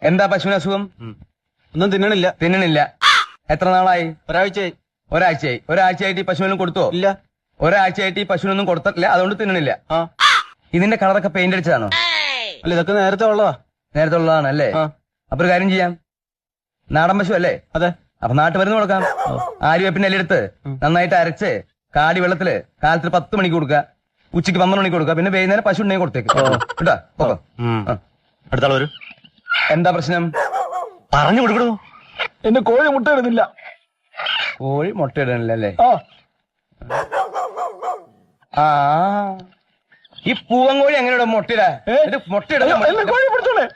എന്താ പശുവിന് അസുഖം? ഒന്നും തിന്നണില്ല. എത്ര നാളായി? ഒരാഴ്ചയായി. ഒരാഴ്ചയായിട്ട് ഈ പശുവിനും കൊടുത്തോ? ഇല്ല. ഒരാഴ്ചയായിട്ട് ഈ പശുവിനൊന്നും കൊടുത്തിട്ടില്ല, അതുകൊണ്ട് തിന്നണില്ല. ഇതിന്റെ കളറൊക്കെ പെയിന്റ് അടിച്ചതാണോ? അല്ല, ഇതൊക്കെ നേരത്തെ ഉള്ളതാണ് അല്ലേ? അപ്പൊ ഒരു കാര്യം ചെയ്യാം, നാടൻ പശു അല്ലേ? അതെ. അപ്പൊ നാട്ടുമരുന്ന് കൊടുക്കാം. ആര്യവേപ്പിന്റെ ഇലയെടുത്ത് നന്നായിട്ട് അരച്ച് കാടി വെള്ളത്തില് കാലത്ത് 10 മണിക്ക് കൊടുക്കുക, ഉച്ചയ്ക്ക് 12 മണിക്ക് കൊടുക്കുക, പിന്നെ വൈകുന്നേരം പശു ഉണ്ടെങ്കിൽ കൊടുത്തേക്ക് കേട്ടോ. അടുത്ത ആൾ വരൂ. എന്താ പ്രശ്നം? പറഞ്ഞു കൊടുക്കണോ? എന്റെ കോഴി മുട്ട ഇടുന്നില്ല. കോഴി മുട്ട ഇടണില്ലല്ലേ? ആ, ഈ പൂവൻ കോഴി എങ്ങനെയാ മുട്ടയിടാ? മുട്ടയിടാ. കോഴി പിടിച്ചോളെ.